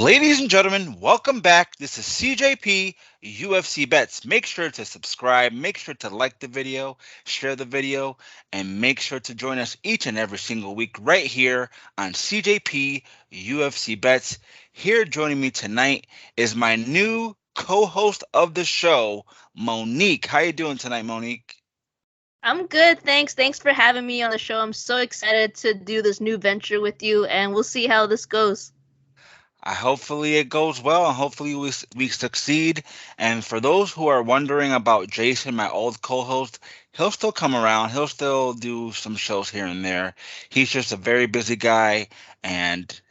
Ladies and gentlemen, welcome back. This is CJP UFC Bets. Make sure to subscribe, make sure to like the video, share the video, and make sure to join us each and every single week right here on CJP UFC Bets. Here joining me tonight is my new co-host of the show, Monique. How you doing tonight, Monique? I'm good, thanks. Thanks for having me on the show. I'm so excited to do this new venture with you, and we'll see how this goes. Hopefully it goes well, and hopefully we succeed. And for those who are wondering about Jason, my old co-host, he'll still come around. He'll still do some shows here and there. He's just a very busy guy, and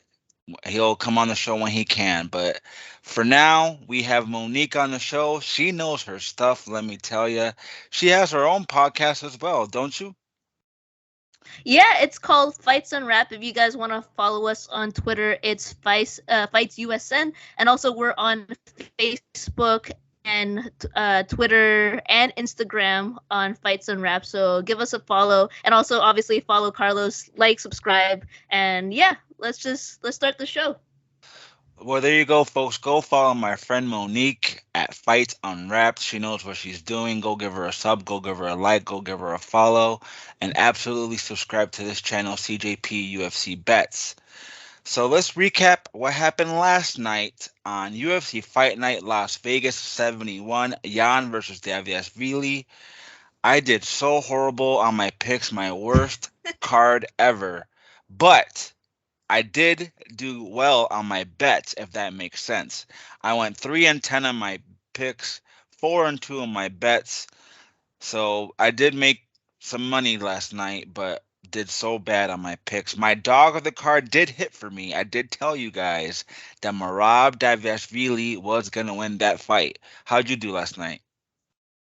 he'll come on the show when he can. But for now, we have Monique on the show. She knows her stuff, let me tell you. She has her own podcast as well, don't you? Yeah, it's called Fights Unwrapped. If you guys want to follow us on Twitter, it's Fights USN, and also we're on Facebook and Twitter and Instagram on Fights Unwrapped. So give us a follow, and also obviously follow Carlos, like, subscribe, and yeah, let's start the show. Well, there you go, folks. Go follow my friend Monique at Fights Unwrapped. She knows what she's doing. Go give her a sub. Go give her a like. Go give her a follow. And absolutely subscribe to this channel, CJP UFC Bets. So let's recap what happened last night on UFC Fight Night Las Vegas 71. Jan versus Dvalishvili. I did so horrible on my picks, my worst card ever. But I did do well on my bets, if that makes sense. I went 3-10 on my picks, 4-2 on my bets. So I did make some money last night, but did so bad on my picks. My dog of the card did hit for me. I did tell you guys that Merab Dvalishvili was going to win that fight. How'd you do last night?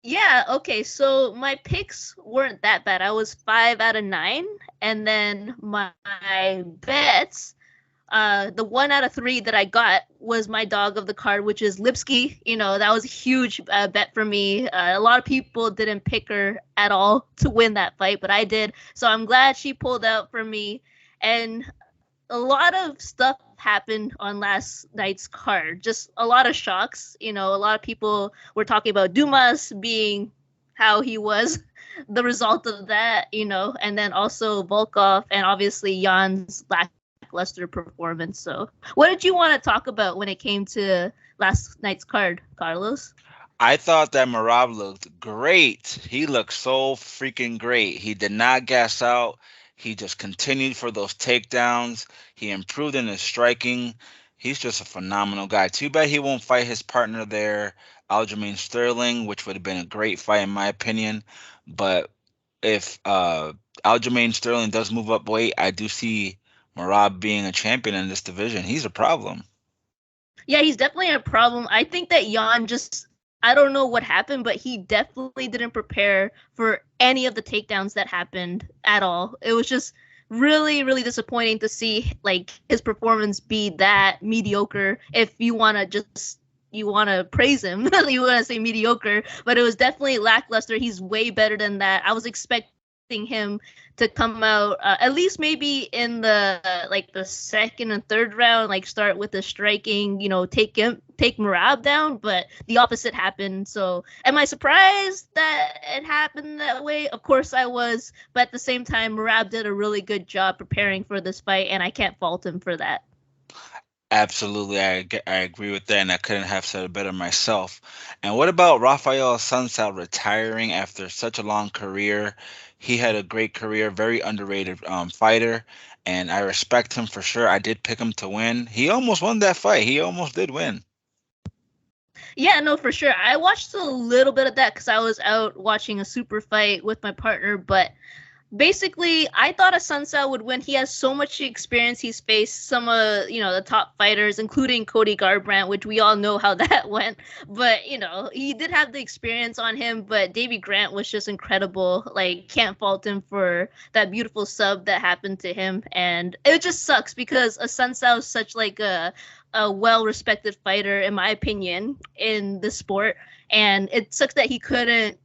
Yeah, okay, so my picks weren't that bad. I was 5 out of 9, and then my bets, the 1 out of 3 that I got was my dog of the card, which is Lipsky. You know, that was a huge bet for me. A lot of people didn't pick her at all to win that fight, but I did. So I'm glad she pulled out for me. And a lot of stuff happened on last night's card. Just a lot of shocks. You know, a lot of people were talking about Dumas being how he was, the result of that, you know, and then also Volkov and obviously Jan's lackluster performance. So what did you want to talk about when it came to last night's card, Carlos? I thought that Merab looked great. He looked so freaking great. He did not gas out. He just continued for those takedowns. He improved in his striking. He's just a phenomenal guy. Too bad he won't fight his partner there, Aljamain Sterling, which would have been a great fight in my opinion. But if Aljamain Sterling does move up weight, I do see Merab being a champion in this division. He's a problem. Yeah, he's definitely a problem. I think that Jan just, I don't know what happened, but he definitely didn't prepare for any of the takedowns that happened at all. It was just really, really disappointing to see like his performance be that mediocre. If you want to praise him, you want to say mediocre, but it was definitely lackluster. He's way better than that. I was expecting him to come out at least maybe in the the second and third round, like start with the striking, you know, take Merab down, but the opposite happened. So am I surprised that it happened that way? Of course I was, but at the same time Merab did a really good job preparing for this fight, and I can't fault him for that. Absolutely, I agree with that, and I couldn't have said it better myself. And what about Rafael Sunsao retiring after such a long career? He had a great career, very underrated fighter, and I respect him for sure. I did pick him to win. He almost won that fight. He almost did win. Yeah, no, for sure. I watched a little bit of that because I was out watching a super fight with my partner, but basically, I thought a Sunsao would win. He has so much experience. He's faced some of, the top fighters, including Cody Garbrandt, which we all know how that went. But, he did have the experience on him, but Davy Grant was just incredible. Like, can't fault him for that beautiful sub that happened to him. And it just sucks because a Sunsao is such like a well-respected fighter, in my opinion, in the sport. And it sucks that he couldn't,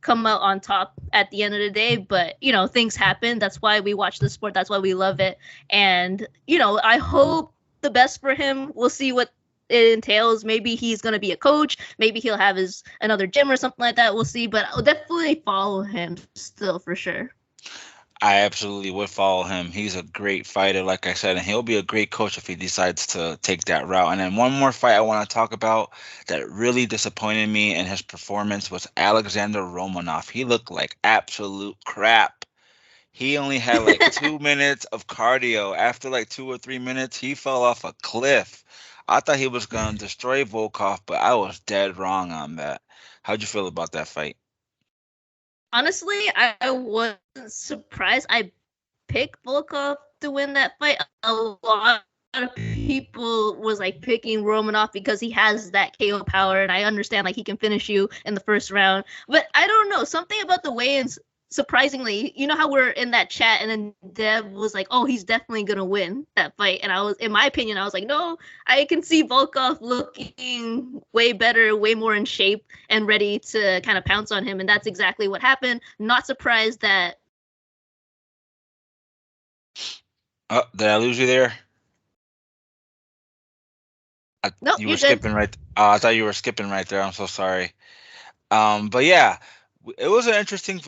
come out on top at the end of the day. But, things happen. That's why we watch the sport. That's why we love it. And, I hope the best for him. We'll see what it entails. Maybe he's going to be a coach. Maybe he'll have another gym or something like that. We'll see. But I'll definitely follow him still for sure. I absolutely would follow him. He's a great fighter, like I said, and he'll be a great coach if he decides to take that route. And then one more fight I want to talk about that really disappointed me in his performance was Alexander Romanov. He looked like absolute crap. He only had like 2 minutes of cardio. After like 2 or 3 minutes, he fell off a cliff. I thought he was going to destroy Volkov, but I was dead wrong on that. How'd you feel about that fight? Honestly, I wasn't surprised. I picked Volkov to win that fight. A lot of people was like picking Romanov because he has that KO power, and I understand like he can finish you in the first round. But I don't know, something about the weigh-ins. Surprisingly, you know how we're in that chat, and then Deb was like, "Oh, he's definitely gonna win that fight," and I was, in my opinion, I was like, "No, I can see Volkov looking way better, way more in shape, and ready to kind of pounce on him," and that's exactly what happened. Not surprised that. Oh, did I lose you there? Nope, You you're were good. skipping right. I thought you were skipping right there. I'm so sorry. But yeah, it was an interesting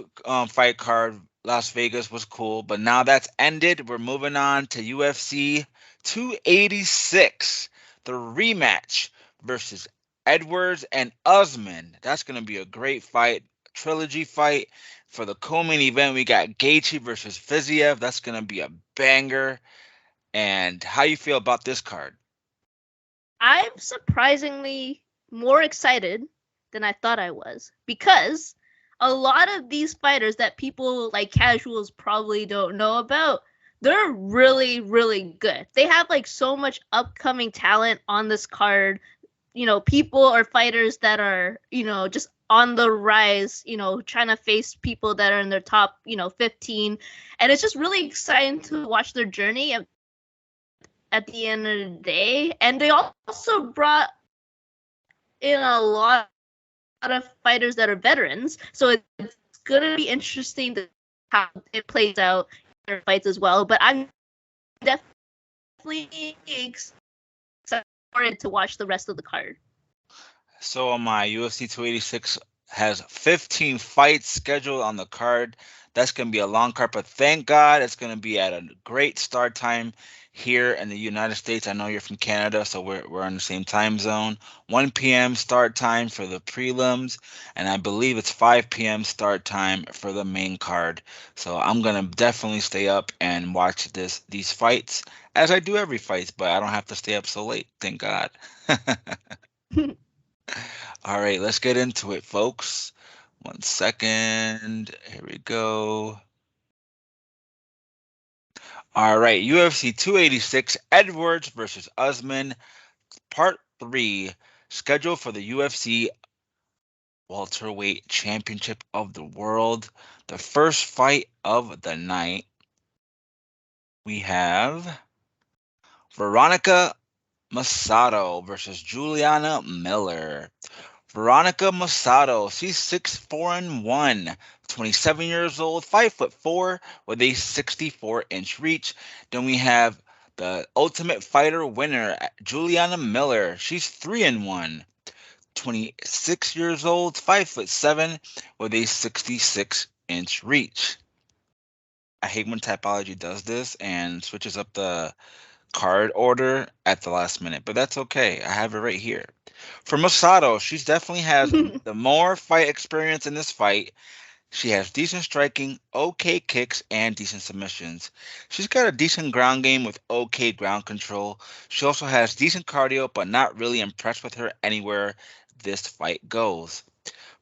fight card. Las Vegas was cool, but now that's ended. We're moving on to UFC 286, the rematch versus Edwards and Usman. That's gonna be a great fight, trilogy fight. For the co-main event, we got Gaethje versus Fiziev. That's gonna be a banger. And how you feel about this card? I'm surprisingly more excited than I thought I was, because a lot of these fighters that people like casuals probably don't know about, they're really, really good. They have like so much upcoming talent on this card. You know, people or fighters that are, you know, just on the rise, you know, trying to face people that are in their top, 15. And it's just really exciting to watch their journey at the end of the day. And they also brought in a lot of fighters that are veterans, so it's gonna be interesting to how it plays out in their fights as well. But I'm definitely excited to watch the rest of the card. So my UFC 286 has 15 fights scheduled on the card. That's going to be a long card, but thank God it's going to be at a great start time here in the United States. I know you're from Canada, so we're in the same time zone. 1 p.m. start time for the prelims, and I believe it's 5 p.m. start time for the main card. So I'm going to definitely stay up and watch these fights, as I do every fight, but I don't have to stay up so late, thank God. All right, let's get into it, folks. 1 second. Here we go. All right, UFC 286, Edwards versus Usman, Part 3, scheduled for the UFC Welterweight Championship of the World. The first fight of the night, we have Veronica Macedo versus Juliana Miller. Veronica Macedo, she's 6'4" 27 years old, 5'4" with a 64-inch reach. Then we have the Ultimate Fighter winner, Juliana Miller. She's 3'1", 26 years old, 5'7" with a 66-inch reach. I hate when Typology does this and switches up the card order at the last minute, but that's okay. I have it right here. For Macedo, she definitely has the more fight experience in this fight. She has decent striking, okay kicks, and decent submissions. She's got a decent ground game with okay ground control. She also has decent cardio, but not really impressed with her anywhere this fight goes.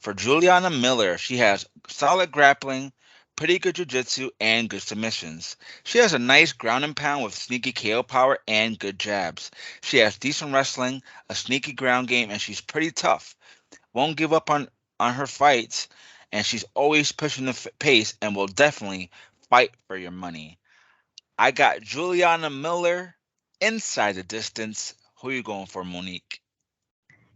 For Juliana Miller, she has solid grappling, pretty good jiu-jitsu, and good submissions. She has a nice ground and pound with sneaky KO power and good jabs. She has decent wrestling, a sneaky ground game, and she's pretty tough. Won't give up on her fights, and she's always pushing the pace and will definitely fight for your money. I got Juliana Miller inside the distance. Who are you going for, Monique?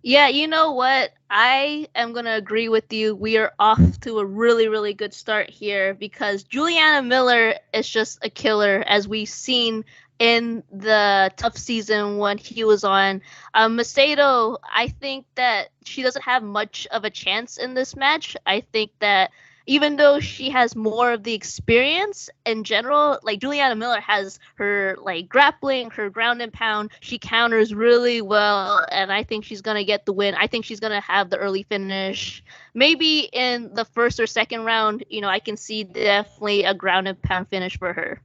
Yeah, you know what? I am going to agree with you. We are off to a really, really good start here because Juliana Miller is just a killer, as we've seen in the tough season when he was on. Macedo, I think that she doesn't have much of a chance in this match. I think that even though she has more of the experience in general, like Juliana Miller has her like grappling, her ground and pound, she counters really well, and I think she's gonna get the win. I think she's gonna have the early finish. Maybe in the first or second round, I can see definitely a ground and pound finish for her.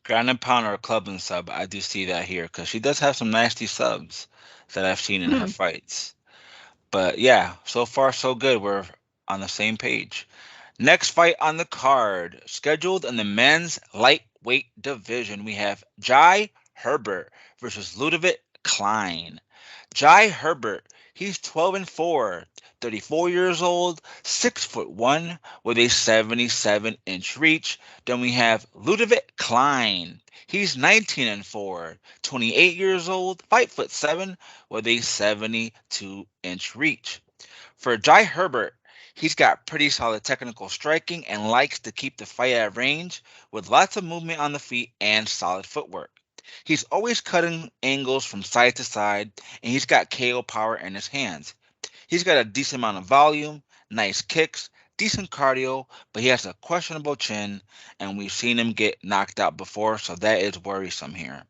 Ground and pound or a club and sub. I do see that here because she does have some nasty subs that I've seen in her fights. But yeah, so far so good. We're on the same page. Next fight on the card, scheduled in the men's lightweight division, we have Jai Herbert versus Ľudovít Klein. Jai Herbert, he's 12-4, 34 years old, 6'1", with a 77-inch reach. Then we have Ľudovít Klein. He's 19-4, 28 years old, 5'7", with a 72-inch reach. For Jai Herbert, he's got pretty solid technical striking and likes to keep the fight at range with lots of movement on the feet and solid footwork. He's always cutting angles from side to side, and he's got KO power in his hands. He's got a decent amount of volume, nice kicks, decent cardio, but he has a questionable chin, and we've seen him get knocked out before, so that is worrisome here.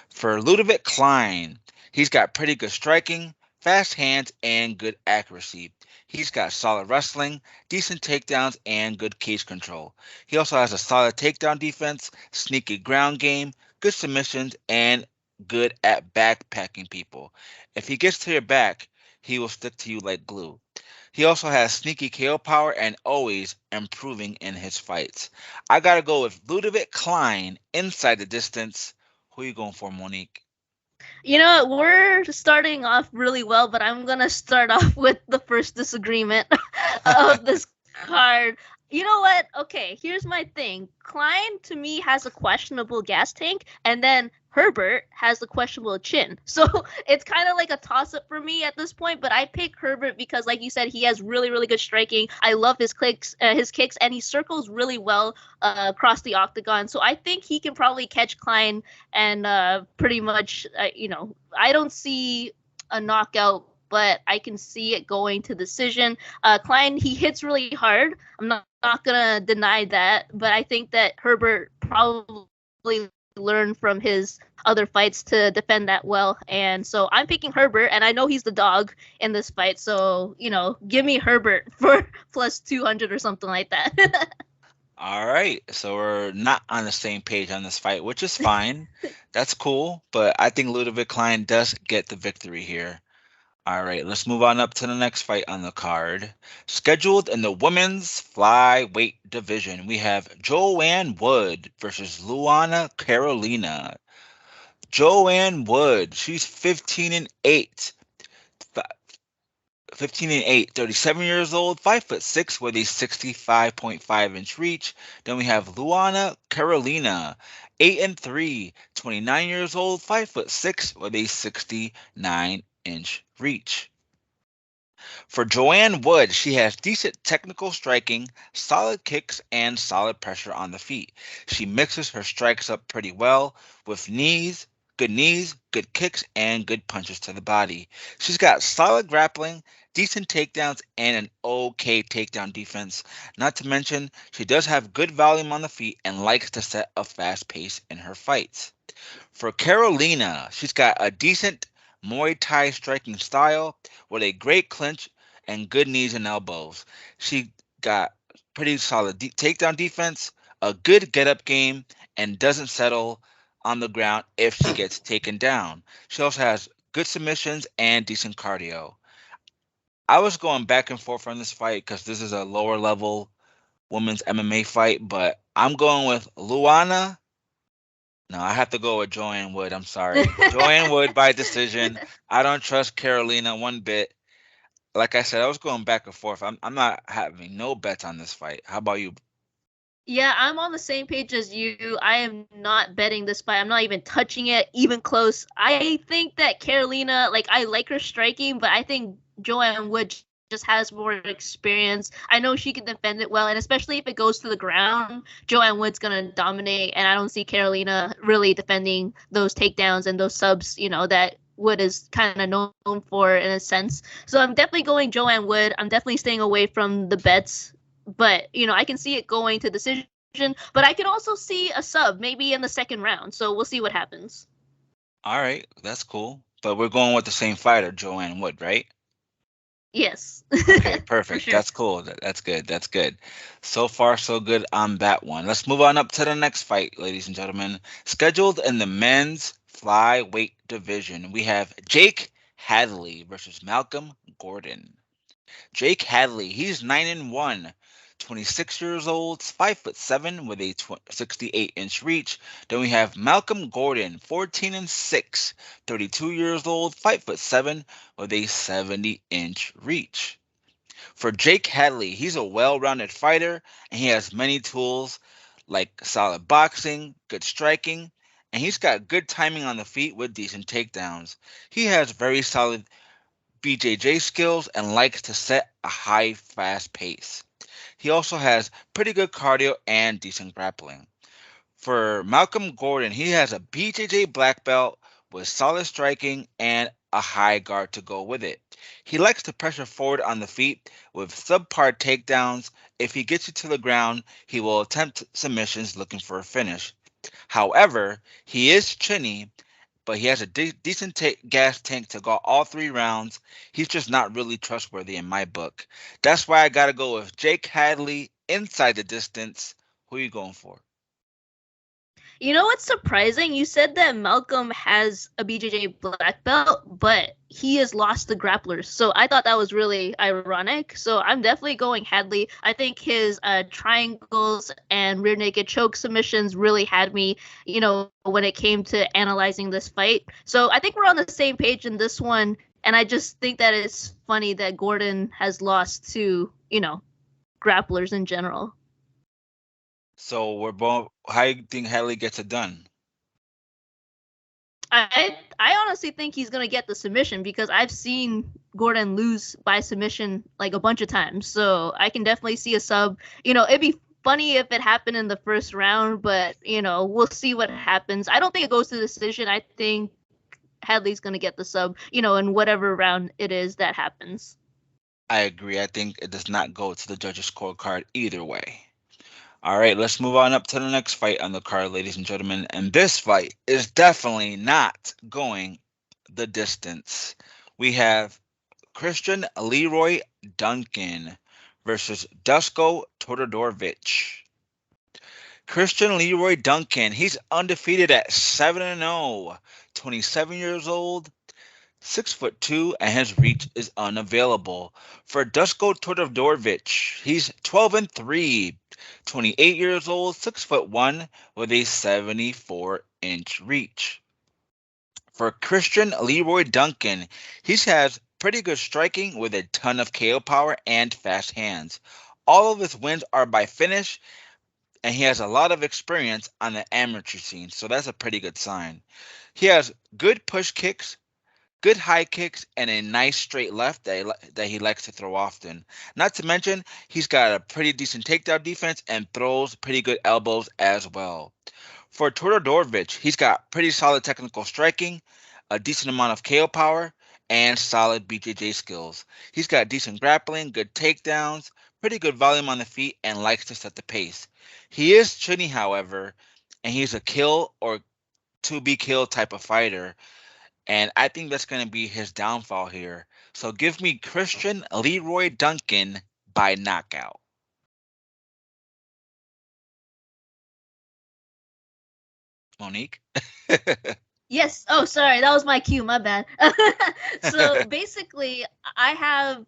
For Ľudovít Klein, he's got pretty good striking, fast hands, and good accuracy. He's got solid wrestling, decent takedowns, and good cage control. He also has a solid takedown defense, sneaky ground game, good submissions, and good at backpacking people. If he gets to your back, he will stick to you like glue. He also has sneaky KO power and always improving in his fights. I gotta go with Ľudovít Klein inside the distance. Who are you going for, Monique? We're starting off really well, but I'm going to start off with the first disagreement of this card. You know what? Okay, here's my thing. Klein, to me, has a questionable gas tank, and then Herbert has a questionable chin. So it's kind of like a toss-up for me at this point, but I pick Herbert because, like you said, he has really, really good striking. I love his kicks, and he circles really well across the octagon. So I think he can probably catch Klein and pretty much, I don't see a knockout, but I can see it going to decision. Klein, he hits really hard. I'm not gonna deny that, but I think that Herbert probably learned from his other fights to defend that well. And so I'm picking Herbert, and I know he's the dog in this fight. So, give me Herbert for plus 200 or something like that. All right, so we're not on the same page on this fight, which is fine. That's cool, but I think Ľudovít Klein does get the victory here. All right, let's move on up to the next fight on the card. Scheduled in the women's flyweight division, we have Joanne Wood versus Luana Carolina. Joanne Wood, she's 15-8. 15-8, 37 years old, 5'6", with a 65.5-inch reach. Then we have Luana Carolina, 8-3, 29 years old, 5'6", with a 69-inch reach. For Joanne Wood, she has decent technical striking, solid kicks, and solid pressure on the feet. She mixes her strikes up pretty well with knees, good kicks, and good punches to the body. She's got solid grappling, decent takedowns, and an okay takedown defense. Not to mention, she does have good volume on the feet and likes to set a fast pace in her fights. For Carolina, she's got a decent Muay Thai striking style with a great clinch and good knees and elbows. She got pretty solid takedown defense, a good get-up game, and doesn't settle on the ground if she gets taken down. She also has good submissions and decent cardio. I was going back and forth on this fight because this is a lower level women's MMA fight, but I'm going with Luana. No, I have to go with Joanne Wood. I'm sorry. Joanne Wood by decision. I don't trust Carolina one bit. Like I said, I was going back and forth. I'm not having no bets on this fight. How about you? Yeah, I'm on the same page as you. I am not betting this fight. I'm not even touching it, even close. I think that Carolina, I like her striking, but I think Joanne Wood just has more experience. I know she can defend it well, and especially if it goes to the ground, Joanne Wood's gonna dominate, and I don't see Carolina really defending those takedowns and those subs, that Wood is kind of known for in a sense. So I'm definitely going Joanne Wood. I'm definitely staying away from the bets, but I can see it going to decision, but I could also see a sub maybe in the second round. So we'll see what happens. All right, that's cool. But we're going with the same fighter, Joanne Wood, right? Yes. Okay, perfect. Sure. That's cool. That's good. That's good. So far, so good on that one. Let's move on up to the next fight, ladies and gentlemen. Scheduled in the men's flyweight division, we have Jake Hadley versus Malcolm Gordon. Jake Hadley, he's 9-1, 26 years old, 5'7" with a 68-inch reach. Then we have Malcolm Gordon, 14-6, 32 years old, 5'7" with a 70-inch reach. For Jake Hadley, he's a well-rounded fighter and he has many tools like solid boxing, good striking, and he's got good timing on the feet with decent takedowns. He has very solid BJJ skills and likes to set a high, fast pace. He also has pretty good cardio and decent grappling. For Malcolm Gordon, he has a BJJ black belt with solid striking and a high guard to go with it. He likes to pressure forward on the feet with subpar takedowns. If he gets you to the ground, he will attempt submissions looking for a finish. However, he is chinny, but he has a decent gas tank to go all 3 rounds. He's just not really trustworthy in my book. That's why I got to go with Jake Hadley inside the distance. Who are you going for? You know what's surprising? You said that Malcolm has a BJJ black belt, but he has lost the grapplers. So I thought that was really ironic. So I'm definitely going Hadley. I think his triangles and rear naked choke submissions really had me, when it came to analyzing this fight. So I think we're on the same page in this one. And I just think that it's funny that Gordon has lost to, grapplers in general. So we're both. How do you think Hadley gets it done? I honestly think he's gonna get the submission because I've seen Gordon lose by submission like a bunch of times. So I can definitely see a sub. It'd be funny if it happened in the first round, but we'll see what happens. I don't think it goes to decision. I think Hadley's gonna get the sub. In whatever round it is that happens. I agree. I think it does not go to the judges' scorecard either way. All right, let's move on up to the next fight on the card, ladies and gentlemen. And this fight is definitely not going the distance. We have Christian Leroy Duncan versus Duško Todorović. Christian Leroy Duncan, he's undefeated at 7-0, 27 years old, 6'2", and his reach is unavailable. For Duško Todorović, he's 12-3, 28 years old, 6'1", with a 74-inch reach. For Christian Leroy Duncan, he has pretty good striking with a ton of KO power and fast hands. All of his wins are by finish, and he has a lot of experience on the amateur scene, so that's a pretty good sign. He has good push kicks, good high kicks, and a nice straight left that he likes to throw often. Not to mention, he's got a pretty decent takedown defense and throws pretty good elbows as well. For Todorović, he's got pretty solid technical striking, a decent amount of KO power, and solid BJJ skills. He's got decent grappling, good takedowns, pretty good volume on the feet, and likes to set the pace. He is chinny, however, and he's a kill or to be killed type of fighter. And I think that's going to be his downfall here. So give me Christian Leroy Duncan by knockout. Monique? Yes. Oh, sorry. That was my cue. My bad. So basically, I have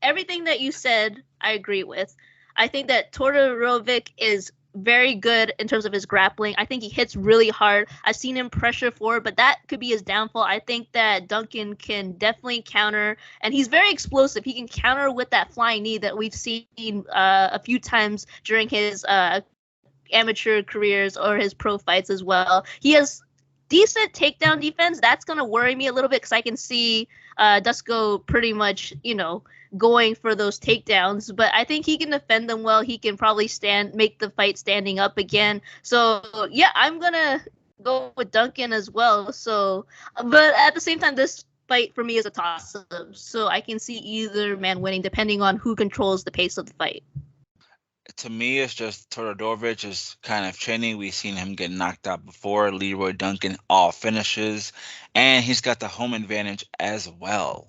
everything that you said, I agree with. I think that Todorović is very good in terms of his grappling. I think he hits really hard. I've seen him pressure forward, but that could be his downfall. I think that Duncan can definitely counter, and he's very explosive. He can counter with that flying knee that we've seen a few times during his amateur careers or his pro fights as well. He has decent takedown defense. That's going to worry me a little bit because I can see Duško pretty much, going for those takedowns. But I think he can defend them well. He can probably make the fight standing up again. So, yeah, I'm going to go with Duncan as well. So, but at the same time, this fight for me is a toss-up. So I can see either man winning depending on who controls the pace of the fight. To me, it's just Todorović is kind of training. We've seen him get knocked out before. Leroy Duncan all finishes, and he's got the home advantage as well.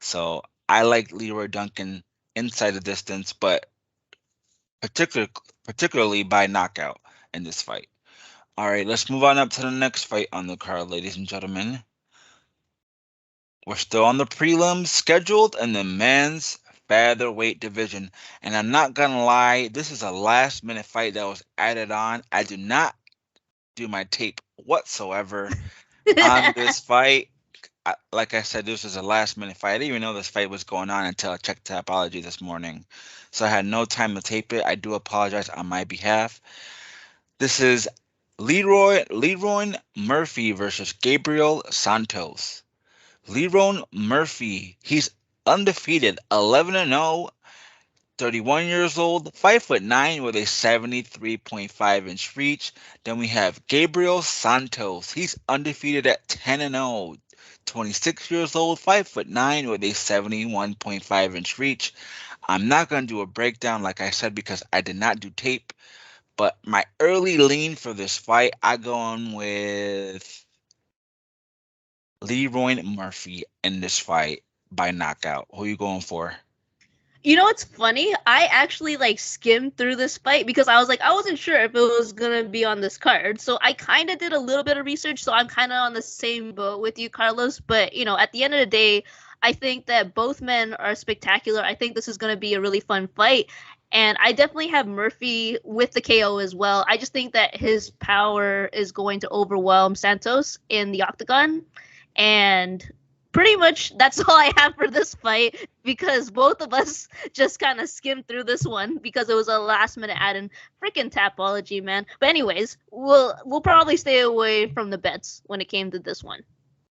So I like Leroy Duncan inside the distance, but particularly by knockout in this fight. All right, let's move on up to the next fight on the card, ladies and gentlemen. We're still on the prelims scheduled in the men's featherweight division. And I'm not going to lie, this is a last-minute fight that was added on. I do not do my tape whatsoever on this fight. Like I said, this is a last-minute fight. I didn't even know this fight was going on until I checked Tapology this morning. So I had no time to tape it. I do apologize on my behalf. This is Leroy Murphy versus Gabriel Santos. Leroy Murphy, he's undefeated, 11-0, 31 years old, 5'9" with a 73.5-inch reach. Then we have Gabriel Santos. He's undefeated at 10-0, 26 years old, 5'9" with a 71.5-inch reach. I'm not going to do a breakdown, like I said, because I did not do tape. But my early lean for this fight, I go on with Leroy Murphy in this fight by knockout. Who are you going for? It's funny. I actually skimmed through this fight because I wasn't sure if it was gonna be on this card. So I kind of did a little bit of research. So I'm kind of on the same boat with you, Carlos. But at the end of the day, I think that both men are spectacular. I think this is gonna be a really fun fight. And I definitely have Murphy with the KO as well. I just think that his power is going to overwhelm Santos in the octagon. And pretty much that's all I have for this fight because both of us just kind of skimmed through this one because it was a last minute add-in. Freaking Tapology, man. But anyways, we'll probably stay away from the bets when it came to this one.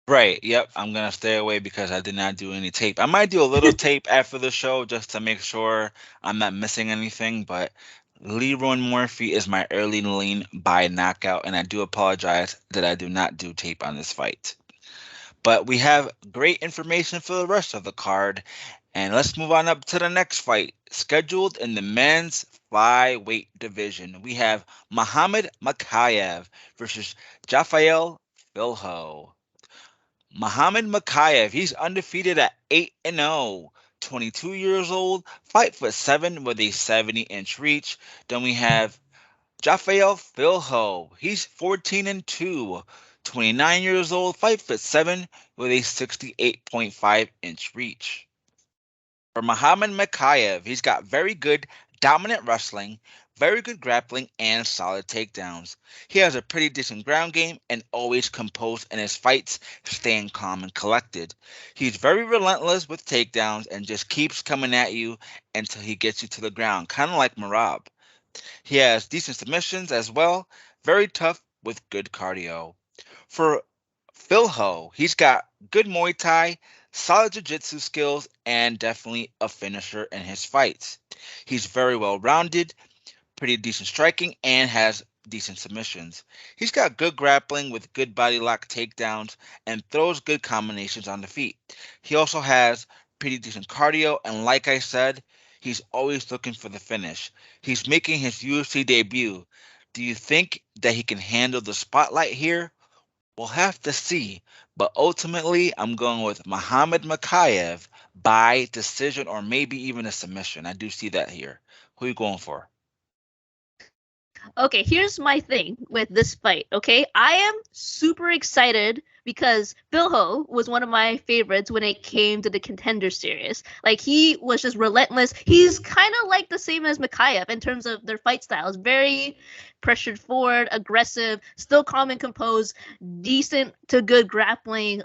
Right. Yep. I'm going to stay away because I did not do any tape. I might do a little tape after the show just to make sure I'm not missing anything. But Leroy Murphy is my early lean by knockout. And I do apologize that I do not do tape on this fight. But we have great information for the rest of the card. And let's move on up to the next fight. Scheduled in the men's flyweight division, we have Mokaev versus Jafel Filho. Mokaev, he's undefeated at 8-0. 22 years old, 5'7" with a 70-inch reach. Then we have Jafel Filho. He's 14-2. 29 years old, 5'7" with a 68.5-inch reach. For Mokaev, he's got very good dominant wrestling, very good grappling, and solid takedowns. He has a pretty decent ground game and always composed in his fights, staying calm and collected. He's very relentless with takedowns and just keeps coming at you until he gets you to the ground, kind of like Marab. He has decent submissions as well, very tough with good cardio. For Filho, he's got good Muay Thai, solid jiu-jitsu skills, and definitely a finisher in his fights. He's very well-rounded, pretty decent striking, and has decent submissions. He's got good grappling with good body lock takedowns and throws good combinations on the feet. He also has pretty decent cardio, and like I said, he's always looking for the finish. He's making his UFC debut. Do you think that he can handle the spotlight here? We'll have to see, but ultimately, I'm going with Mokaev by decision or maybe even a submission. I do see that here. Who are you going for? Okay, here's my thing with this fight, okay? I am super excited because Filho was one of my favorites when it came to the Contender Series. He was just relentless. He's kind of like the same as Mokaev in terms of their fight styles. Very pressured forward, aggressive, still calm and composed, decent to good grappling.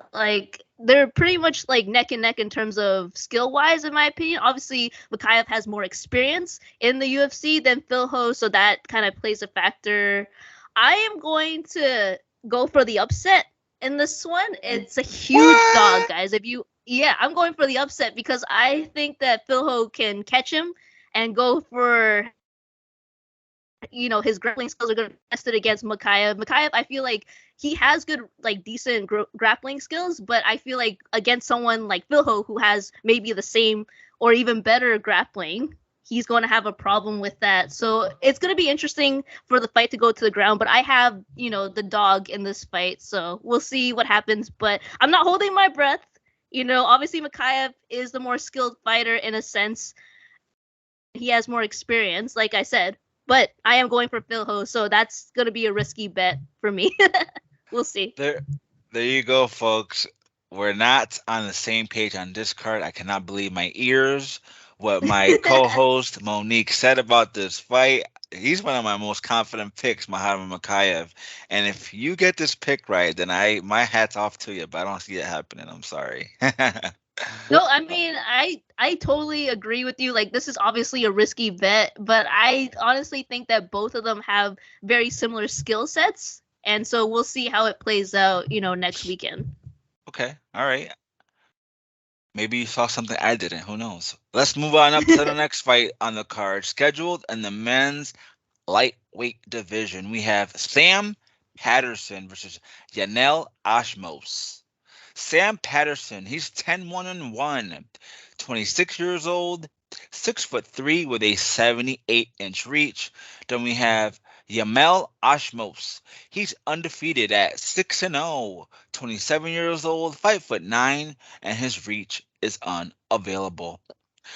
They're pretty much neck and neck in terms of skill-wise, in my opinion. Obviously, Mokaev has more experience in the UFC than Filho, so that kind of plays a factor. I am going to go for the upset in this one. It's a huge dog, guys. I'm going for the upset because I think that Filho can catch him and go for, his grappling skills are going to be tested against Mokaev. Mokaev, I feel like he has good, like, decent grappling skills, but I feel like against someone like Filho, who has maybe the same or even better grappling, he's going to have a problem with that. So it's going to be interesting for the fight to go to the ground, but I have, the dog in this fight, so we'll see what happens, but I'm not holding my breath. Obviously Mokaev is the more skilled fighter in a sense. He has more experience, like I said, but I am going for Filho, so that's going to be a risky bet for me. We'll see. There you go, folks. We're not on the same page on this card. I cannot believe my ears. What my co-host Monique said about this fight. He's one of my most confident picks, Muhammad Mokaev. And if you get this pick right, then my hat's off to you. But I don't see it happening. I'm sorry. No, I mean, I totally agree with you. Like, this is obviously a risky bet, but I honestly think that both of them have very similar skill sets. And so we'll see how it plays out, next weekend. Okay. All right. Maybe you saw something I didn't. Who knows? Let's move on up to the next fight on the card. Scheduled in the men's lightweight division, we have Sam Patterson versus Yanal Ashmoz. Sam Patterson, he's 10-1-1, 26 years old, 6'3" with a 78-inch reach. Then we have Yanal Ashmoz. He's undefeated at 6-0, 27 years old, 5'9", and his reach is unavailable.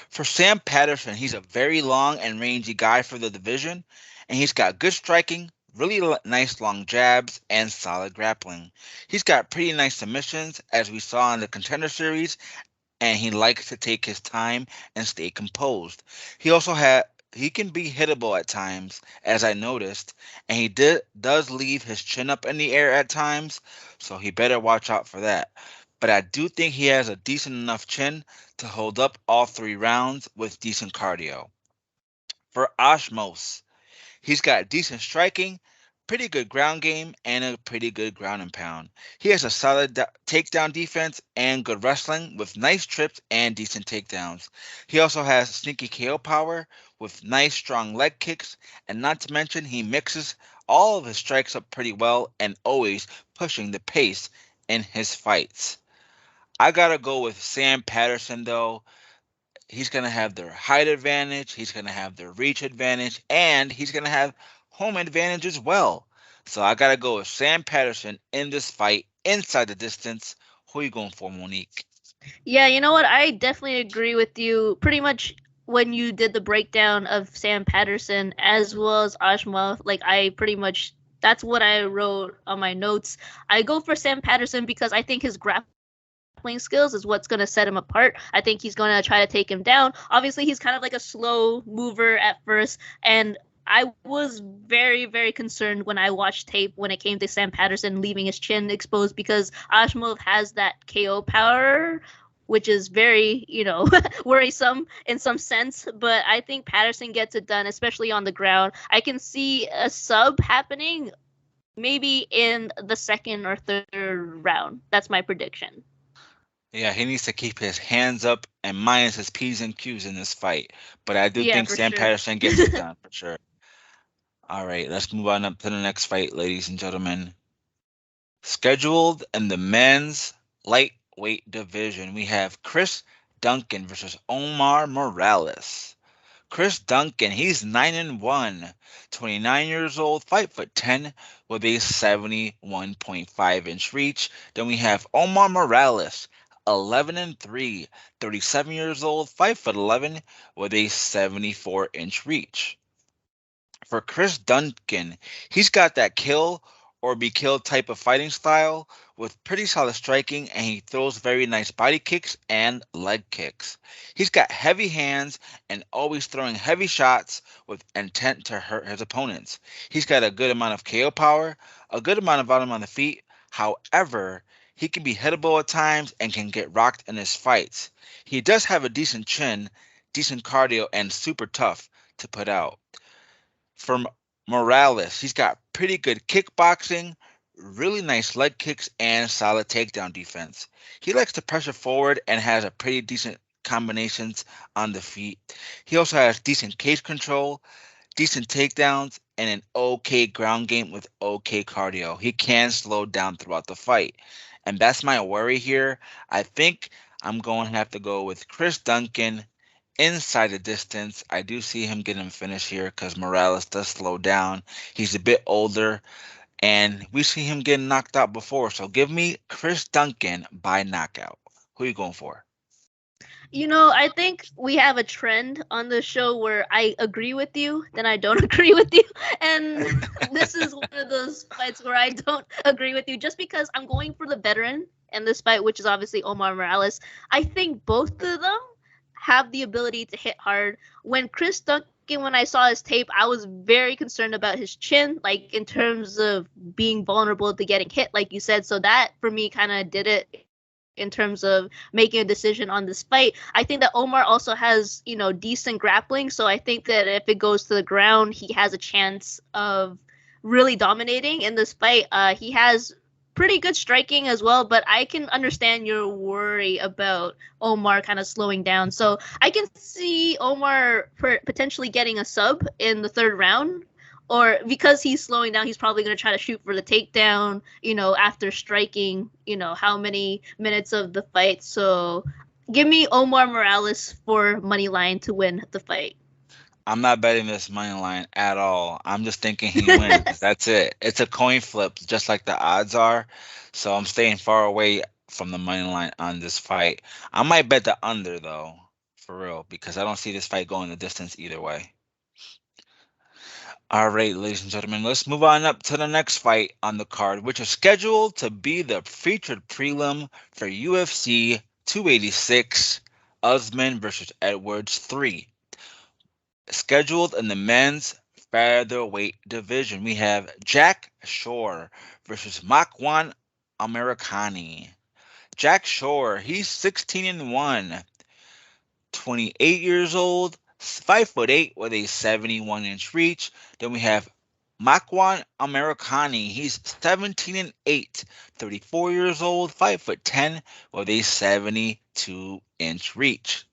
For Sam Patterson, he's a very long and rangy guy for the division, and he's got good striking, really nice long jabs, and solid grappling. He's got pretty nice submissions, as we saw in the Contender Series, and he likes to take his time and stay composed. He can be hittable at times, as I noticed, and he does leave his chin up in the air at times, so he better watch out for that. But I do think he has a decent enough chin to hold up all 3 rounds with decent cardio. For Ashmoz, he's got decent striking, pretty good ground game, and a pretty good ground and pound. He has a solid takedown defense and good wrestling with nice trips and decent takedowns. He also has sneaky KO power with nice strong leg kicks, and not to mention he mixes all of his strikes up pretty well and always pushing the pace in his fights. I gotta go with Sam Patterson though. He's going to have their height advantage, he's going to have their reach advantage, and he's going to have home advantage as well. So I got to go with Sam Patterson in this fight inside the distance. Who are you going for, Monique? Yeah, you know what? I definitely agree with you. Pretty much when you did the breakdown of Sam Patterson as well as Ashmoz, like that's what I wrote on my notes. I go for Sam Patterson because I think his grappling skills is what's going to set him apart. I think he's going to try to take him down. Obviously, he's kind of like a slow mover at first, and I was very, very concerned when I watched tape when it came to Sam Patterson leaving his chin exposed because Ashmoz has that KO power, which is very, worrisome in some sense. But I think Patterson gets it done, especially on the ground. I can see a sub happening maybe in the second or third round. That's my prediction. Yeah, he needs to keep his hands up and minus his P's and Q's in this fight. But I do think Sam Patterson gets it done for sure. All right, let's move on up to the next fight, ladies and gentlemen. Scheduled in the men's lightweight division, we have Chris Duncan versus Omar Morales. Chris Duncan, he's 9-1, 29 years old, 5'10", with a 71.5-inch reach. Then we have Omar Morales, 11-3, 37 years old, 5'11", with a 74-inch reach. For Chris Duncan, he's got that kill or be killed type of fighting style with pretty solid striking, and he throws very nice body kicks and leg kicks. He's got heavy hands and always throwing heavy shots with intent to hurt his opponents. He's got a good amount of KO power, a good amount of volume on the feet. However, he can be hittable at times and can get rocked in his fights. He does have a decent chin, decent cardio, and super tough to put out. For Morales, he's got pretty good kickboxing, really nice leg kicks, and solid takedown defense. He likes to pressure forward and has a pretty decent combinations on the feet. He also has decent cage control, decent takedowns, and an okay ground game with okay cardio. He can slow down throughout the fight. And that's my worry here. I think I'm going to have to go with Chris Duncan inside the distance. I do see him getting finished here because Morales does slow down. He's a bit older, and we see him getting knocked out before. So give me Chris Duncan by knockout. Who are you going for? I think we have a trend on the show where I agree with you, then I don't agree with you. And this is one of those fights where I don't agree with you just because I'm going for the veteran in this fight, which is obviously Omar Morales. I think both of them have the ability to hit hard. When Chris Duncan, when I saw his tape, I was very concerned about his chin, like in terms of being vulnerable to getting hit, like you said. So that for me kind of did it in terms of making a decision on this fight. I think that Omar also has, decent grappling. So I think that if it goes to the ground, he has a chance of really dominating in this fight. He has pretty good striking as well, but I can understand your worry about Omar kind of slowing down. So I can see Omar potentially getting a sub in the third round, or because he's slowing down, he's probably going to try to shoot for the takedown, after striking, how many minutes of the fight. So give me Omar Morales for money line to win the fight. I'm not betting this money line at all. I'm just thinking he wins. That's it. It's a coin flip, just like the odds are. So I'm staying far away from the money line on this fight. I might bet the under though, for real, because I don't see this fight going the distance either way. All right, ladies and gentlemen, let's move on up to the next fight on the card, which is scheduled to be the featured prelim for UFC 286, Usman versus Edwards 3. Scheduled in the men's featherweight division, we have Jack Shore versus Makwan Amirkhani. Jack Shore, he's 16-1, 28 years old, 5'8" with a 71-inch reach. Then we have Makwan Amirkhani. He's 17-8, 34 years old, 5'10" with a 72-inch reach.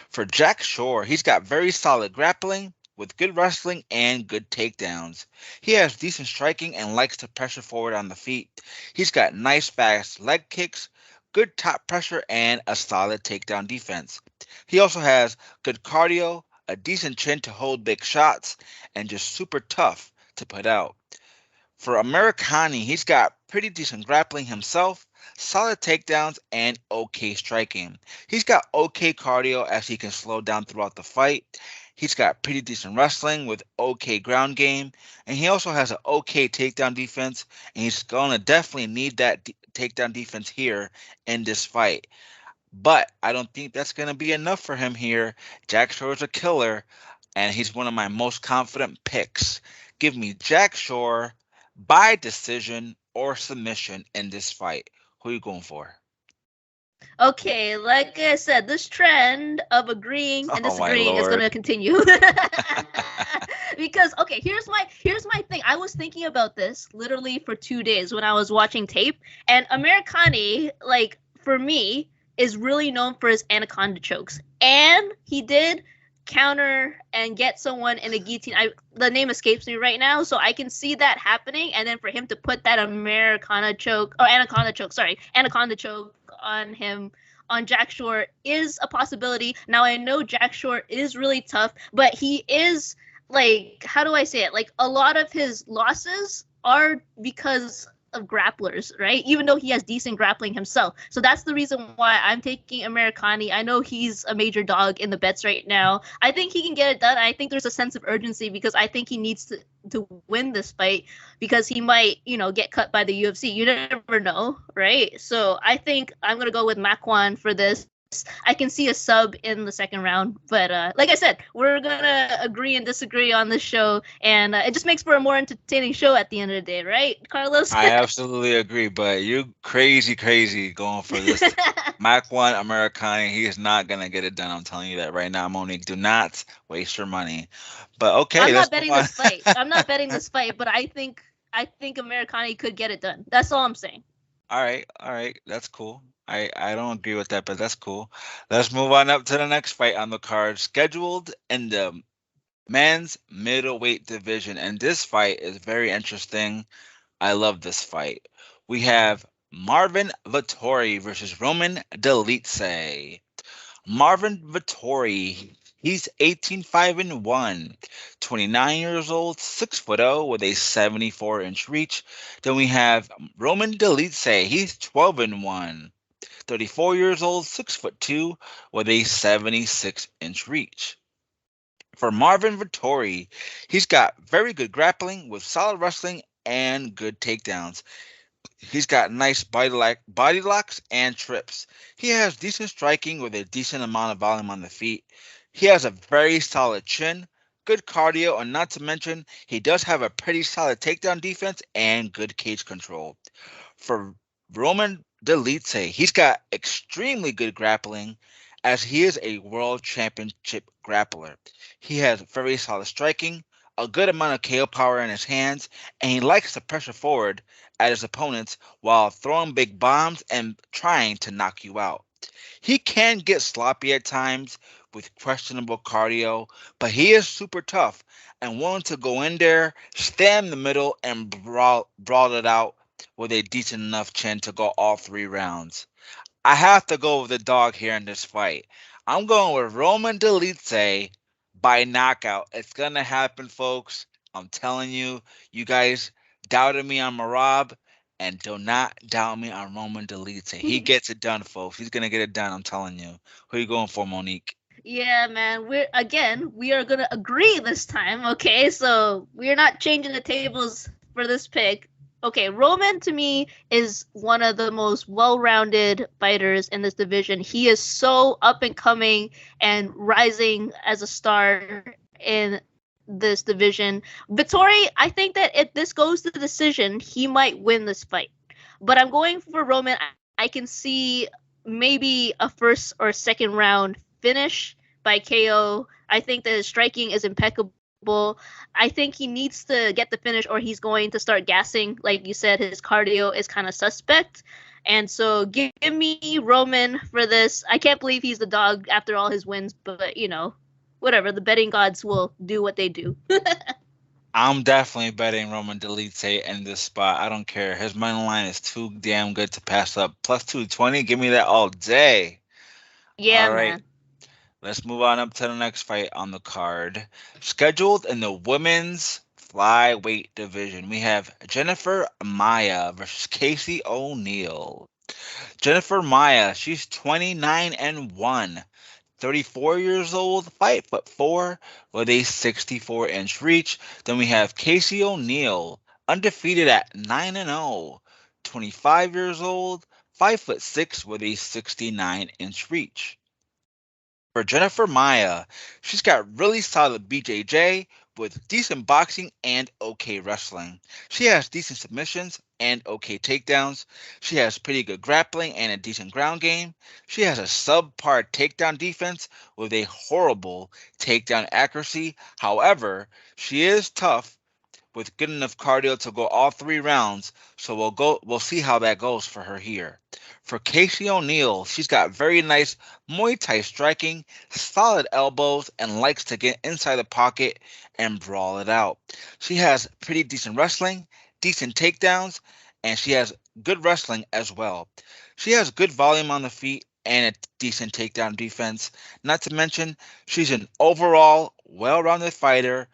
For Jack Shore, he's got very solid grappling with good wrestling and good takedowns. He has decent striking and likes to pressure forward on the feet. He's got nice fast leg kicks, good top pressure, and a solid takedown defense. He also has good cardio, a decent chin to hold big shots, and just super tough to put out. For Amirkhani, he's got pretty decent grappling himself, solid takedowns, and okay striking. He's got okay cardio as he can slow down throughout the fight. He's got pretty decent wrestling with okay ground game, and he also has an okay takedown defense, and he's going to definitely need that takedown defense here in this fight. But I don't think that's going to be enough for him here. Jack Shore is a killer, and he's one of my most confident picks. Give me Jack Shore by decision or submission in this fight. Who are you going for? Okay, like I said, this trend of agreeing and Oh my disagreeing is lord. gonna continue. Because okay, here's my thing. I was thinking about this literally for 2 days when I was watching tape, and Amirkhani, like for me, is really known for his anaconda chokes, and he did counter and get someone in a guillotine. The name escapes me right now, so I can see that happening, and then for him to put that anaconda choke on him, on Jack Shore, is a possibility. Now I know Jack Shore is really tough, but he is, like, how do I say it? Like, a lot of his losses are because of grapplers, right? Even though he has decent grappling himself. So that's the reason why I'm taking Amirkhani. I know he's a major dog in the bets right now. I think he can get it done. I think there's a sense of urgency because I think he needs to win this fight because he might, get cut by the UFC. You never know, right? So I think I'm going to go with Makwan for this. I can see a sub in the second round, but like I said, we're gonna agree and disagree on this show, and it just makes for a more entertaining show at the end of the day, right, Carlos? I absolutely agree, but you crazy going for this. Makwan Amirkhani, he is not gonna get it done. I'm telling you that right now, Monique. Do not waste your money. But okay, I'm let's not move betting on. this fight. I'm not betting this fight, but I think I think Amirkhani could get it done. That's all I'm saying. All right, that's cool. I don't agree with that, but that's cool. Let's move on up to the next fight on the card, scheduled in the men's middleweight division, and this fight is very interesting. I love this fight. We have Marvin Vettori versus Roman Dolidze. Marvin Vettori, he's 18-5-1, 29 years old, 6'0" with a 74-inch reach. Then we have Roman Dolidze, he's 12-1, 34 years old, 6'2" with a 76-inch reach. For Marvin Vettori, he's got very good grappling with solid wrestling and good takedowns. He's got nice body locks and trips. He has decent striking with a decent amount of volume on the feet. He has a very solid chin, good cardio, and not to mention, he does have a pretty solid takedown defense and good cage control. For Roman Dolidze, he's got extremely good grappling as he is a world championship grappler. He has very solid striking, a good amount of KO power in his hands, and he likes to pressure forward at his opponents while throwing big bombs and trying to knock you out. He can get sloppy at times with questionable cardio, but he is super tough and willing to go in there, stand in the middle, and brawl it out with a decent enough chin to go all 3 rounds. I have to go with the dog here in this fight. I'm going with Roman Dolidze by knockout. It's going to happen, folks. I'm telling you, you guys doubted me on Marab, and do not doubt me on Roman Dolidze. He gets it done, folks. He's going to get it done, I'm telling you. Who are you going for, Monique? Yeah, man. We are gonna agree this time. Okay, so we're not changing the tables for this pick. Okay, Roman to me is one of the most well-rounded fighters in this division. He is so up and coming and rising as a star in this division. Vettori, I think that if this goes to the decision, he might win this fight. But I'm going for Roman. I can see maybe a first or second round finish by KO. I think that his striking is impeccable. I think he needs to get the finish or he's going to start gassing. Like you said, his cardio is kind of suspect. And so give me Roman for this. I can't believe he's the dog after all his wins, but whatever. The betting gods will do what they do. I'm definitely betting Roman Dolidze in this spot. I don't care. His money line is too damn good to pass up. Plus 220, give me that all day. Yeah, All right. man. Let's move on up to the next fight on the card. Scheduled in the women's flyweight division, we have Jennifer Maia versus Casey O'Neill. Jennifer Maia, she's 29-1, 34 years old, 5'4", with a 64-inch reach. Then we have Casey O'Neill, undefeated at 9-0, 25 years old, 5'6", with a 69-inch reach. For Jennifer Maia, she's got really solid BJJ with decent boxing and okay wrestling. She has decent submissions and okay takedowns. She has pretty good grappling and a decent ground game. She has a subpar takedown defense with a horrible takedown accuracy. However, she is tough with good enough cardio to go all 3 rounds, so we'll see how that goes for her here. For Casey O'Neill, she's got very nice Muay Thai striking, solid elbows, and likes to get inside the pocket and brawl it out. She has pretty decent wrestling, decent takedowns, and she has good wrestling as well. She has good volume on the feet and a decent takedown defense. Not to mention, she's an overall well-rounded fighter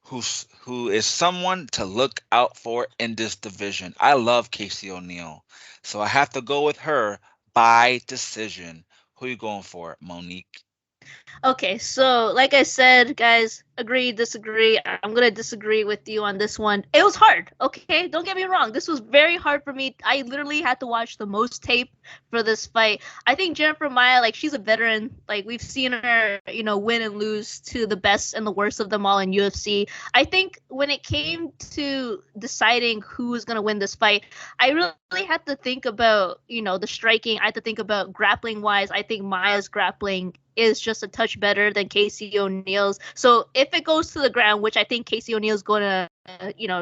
who is someone to look out for in this division. I love Casey O'Neill, so I have to go with her by decision. Who are you going for, Monique? Okay, so like I said, guys, agree, disagree. I'm gonna disagree with you on this one. It was hard, okay? Don't get me wrong. This was very hard for me. I literally had to watch the most tape for this fight. I think Jennifer Maia, like, she's a veteran. Like, we've seen her, win and lose to the best and the worst of them all in UFC. I think when it came to deciding who was gonna win this fight, I really had to think about, the striking. I had to think about grappling wise. I think Maia's grappling is just a touch better than Casey O'Neal's. So if it goes to the ground, which I think Casey O'Neal's going to,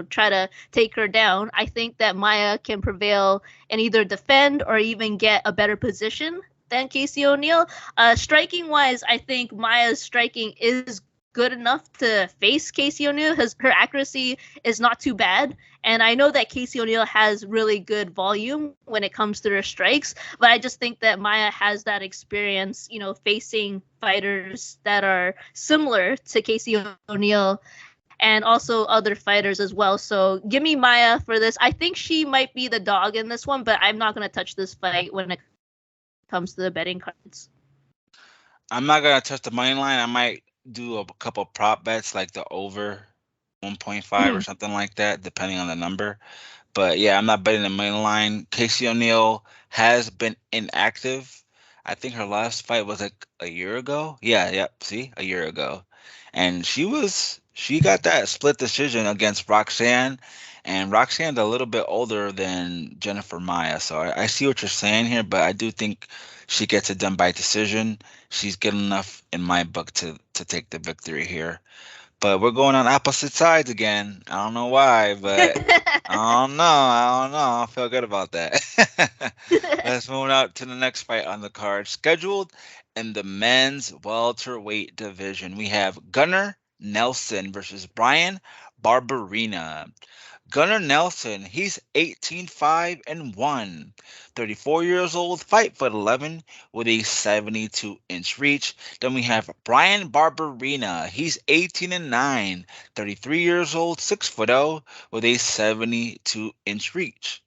try to take her down, I think that Maia can prevail and either defend or even get a better position than Casey O'Neal. Striking wise, I think Maia's striking is good enough to face Casey O'Neal. Her accuracy is not too bad. And I know that Casey O'Neal has really good volume when it comes to her strikes, but I just think that Maia has that experience, facing fighters that are similar to Casey O'Neal and also other fighters as well. So give me Maia for this. I think she might be the dog in this one, but I'm not going to touch this fight when it comes to the betting cards. I'm not going to touch the money line. I might do a couple prop bets like the over 1.5 or something like that, depending on the number. But yeah, I'm not betting the money line. Casey O'Neal has been inactive. I think her last fight was like a year ago. See, a year ago. And she got that split decision against Roxanne. And Roxanne's a little bit older than Jennifer Maia. So I see what you're saying here, but I do think she gets it done by decision. She's good enough in my book to take the victory here. But we're going on opposite sides again. I don't know why, but I don't know. I feel good about that. Let's move on to the next fight on the card. Scheduled in the men's welterweight division, we have Gunnar Nelson versus Bryan Barberena. Gunnar Nelson, he's 18-5-1, 34 years old, 5'11", with a 72-inch reach. Then we have Bryan Barberena, he's 18-9, 33 years old, 6'0", with a 72-inch reach.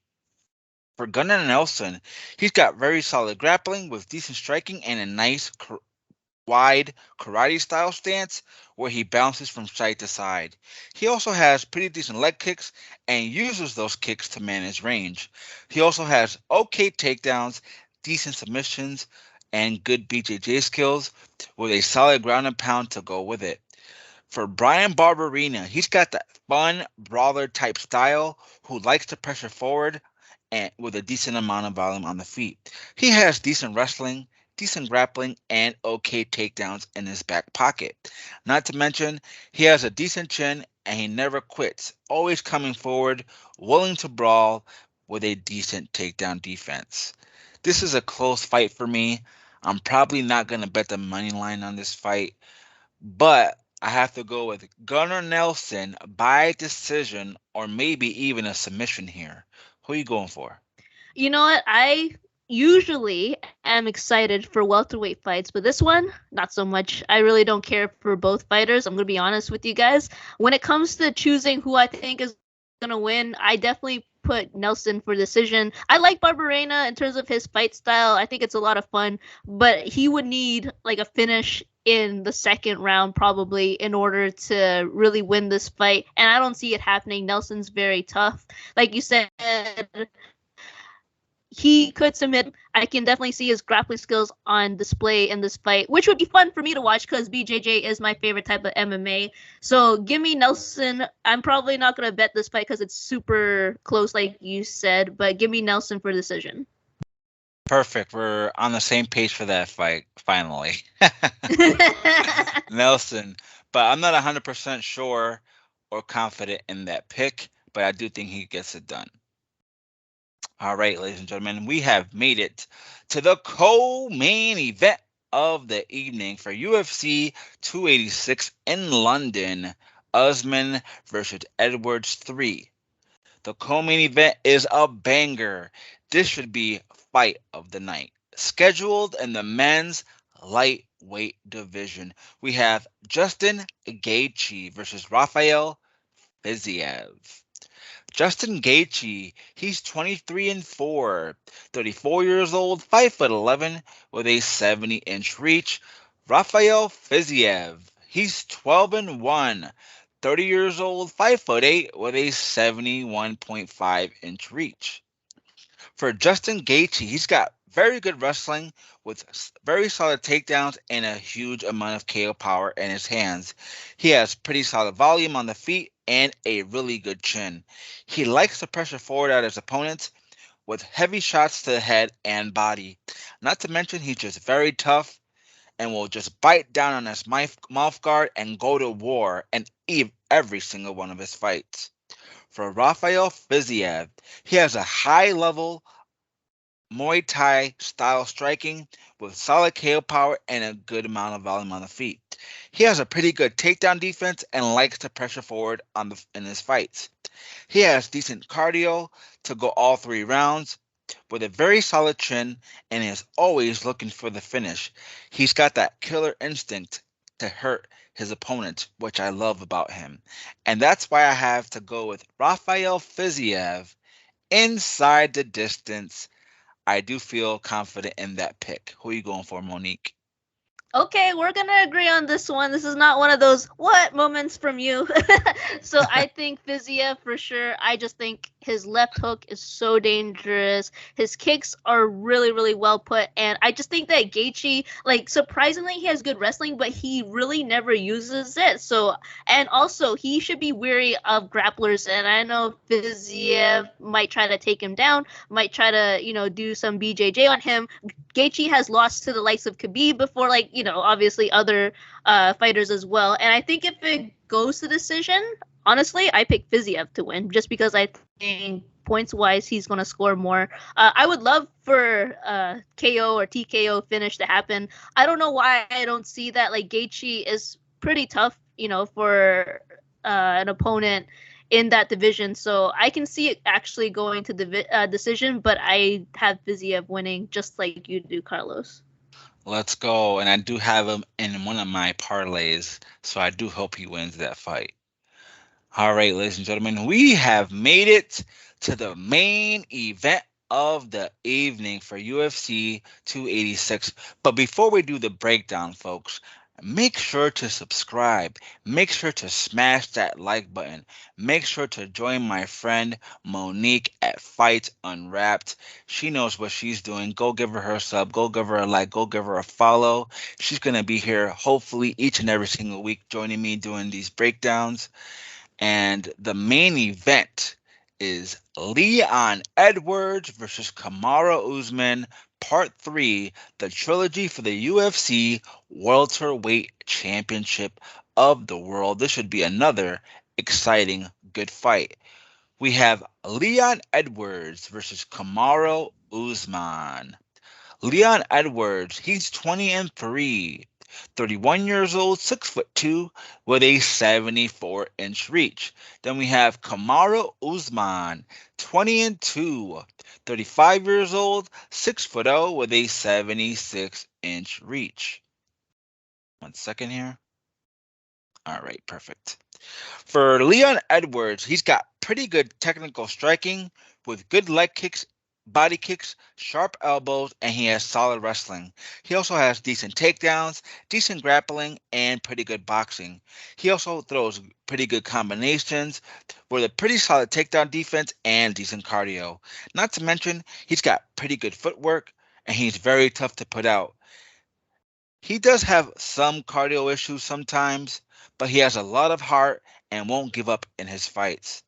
For Gunnar Nelson, he's got very solid grappling with decent striking and a nice wide karate-style stance where he bounces from side to side. He also has pretty decent leg kicks and uses those kicks to manage range. He also has okay takedowns, decent submissions, and good BJJ skills with a solid ground and pound to go with it. For Bryan Barberena, he's got that fun brawler type style who likes to pressure forward and with a decent amount of volume on the feet. He has decent wrestling, decent grappling, and okay takedowns in his back pocket. Not to mention, he has a decent chin and he never quits, always coming forward, willing to brawl with a decent takedown defense. This is a close fight for me. I'm probably not going to bet the money line on this fight, but I have to go with Gunnar Nelson by decision or maybe even a submission here. Who are you going for? You know what? I usually am excited for welterweight fights, but this one, not so much. I really don't care for both fighters. I'm going to be honest with you guys. When it comes to choosing who I think is going to win, I definitely put Nelson for decision. I like Barberena in terms of his fight style. I think it's a lot of fun, but he would need like a finish in the second round probably in order to really win this fight, and I don't see it happening. Nelson's very tough. Like you said, he could submit. I can definitely see his grappling skills on display in this fight, which would be fun for me to watch because BJJ is my favorite type of MMA. So give me Nelson. I'm probably not going to bet this fight because it's super close, like you said, but give me Nelson for decision. Perfect. We're on the same page for that fight, finally. Nelson. But I'm not 100% sure or confident in that pick, but I do think he gets it done. All right, ladies and gentlemen, we have made it to the co-main event of the evening for UFC 286 in London, Usman versus Edwards 3. The co-main event is a banger. This should be fight of the night. Scheduled in the men's lightweight division, we have Justin Gaethje versus Rafael Fiziev. Justin Gaethje, he's 23-4, 34 years old, 5'11", with a 70-inch reach. Rafael Fiziev, he's 12-1, 30 years old, 5'8", with a 71.5-inch reach. For Justin Gaethje, he's got very good wrestling with very solid takedowns and a huge amount of KO power in his hands. He has pretty solid volume on the feet and a really good chin. He likes to pressure forward at his opponents with heavy shots to the head and body. Not to mention, he's just very tough and will just bite down on his mouth guard and go to war and eat every single one of his fights. For Rafael Fiziev, he has a high-level Muay Thai style striking with solid KO power and a good amount of volume on the feet. He has a pretty good takedown defense and likes to pressure forward in his fights. He has decent cardio to go all 3 rounds with a very solid chin and is always looking for the finish. He's got that killer instinct to hurt his opponent, which I love about him. And that's why I have to go with Rafael Fiziev inside the distance. I do feel confident in that pick. Who are you going for, Monique? Okay, we're gonna agree on this one. This is not one of those what moments from you. So I think Fiziev for sure. I just think his left hook is so dangerous. His kicks are really, really well put, and I just think that Gaethje, like surprisingly, he has good wrestling, but he really never uses it. So, and also he should be wary of grapplers. And I know Fiziev might try to take him down, might try to do some BJJ on him. Gaethje has lost to the likes of Khabib before, like, obviously other fighters as well. And I think if it goes to decision, honestly, I pick Fiziev to win just because I think points-wise he's going to score more. I would love for KO or TKO finish to happen. I don't know why I don't see that. Like, Gaethje is pretty tough, for an opponent in that division. So I can see it actually going to the decision, but I have Fiziev winning just like you do, Carlos. Let's go. And I do have him in one of my parlays, so I do hope he wins that fight. All right, ladies and gentlemen, we have made it to the main event of the evening for UFC 286. But before we do the breakdown, folks, make sure to subscribe. Make sure to smash that like button. Make sure to join my friend Monique at Fight Unwrapped. She knows what she's doing. Go give her a sub. Go give her a like. Go give her a follow. She's going to be here hopefully each and every single week joining me doing these breakdowns. And the main event is Leon Edwards versus Kamaru Usman, Part 3, the trilogy for the UFC Welterweight Championship of the World. This should be another exciting, good fight. We have Leon Edwards versus Kamaru Usman. Leon Edwards, he's 20-3. 31 years old, 6'2", with a 74-inch reach. Then we have Kamaru Usman, 20-2, 35 years old, 6'0", with a 76-inch reach. 1 second here. All right, perfect. For Leon Edwards, he's got pretty good technical striking with good leg kicks, body kicks, sharp elbows, and he has solid wrestling. He also has decent takedowns, decent grappling, and pretty good boxing. He also throws pretty good combinations with a pretty solid takedown defense and decent cardio. Not to mention, he's got pretty good footwork, and he's very tough to put out. He does have some cardio issues sometimes, but he has a lot of heart and won't give up in his fights.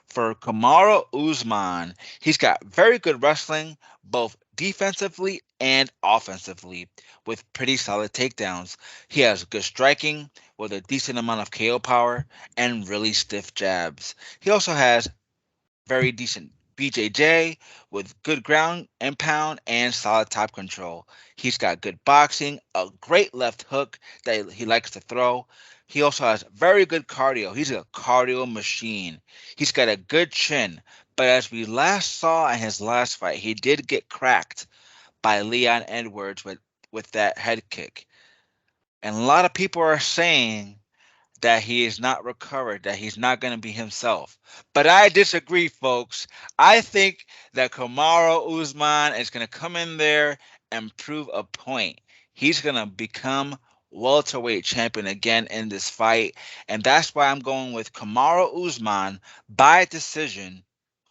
For Kamaru Usman, he's got very good wrestling, both defensively and offensively, with pretty solid takedowns. He has good striking with a decent amount of KO power and really stiff jabs. He also has very decent BJJ with good ground and pound and solid top control. He's got good boxing, a great left hook that he likes to throw. He also has very good cardio. He's a cardio machine. He's got a good chin. But as we last saw in his last fight, he did get cracked by Leon Edwards with that head kick. And a lot of people are saying that he is not recovered, that he's not going to be himself. But I disagree, folks. I think that Kamaru Usman is going to come in there and prove a point. He's going to become welterweight champion again in this fight. And that's why I'm going with Kamaru Usman by decision.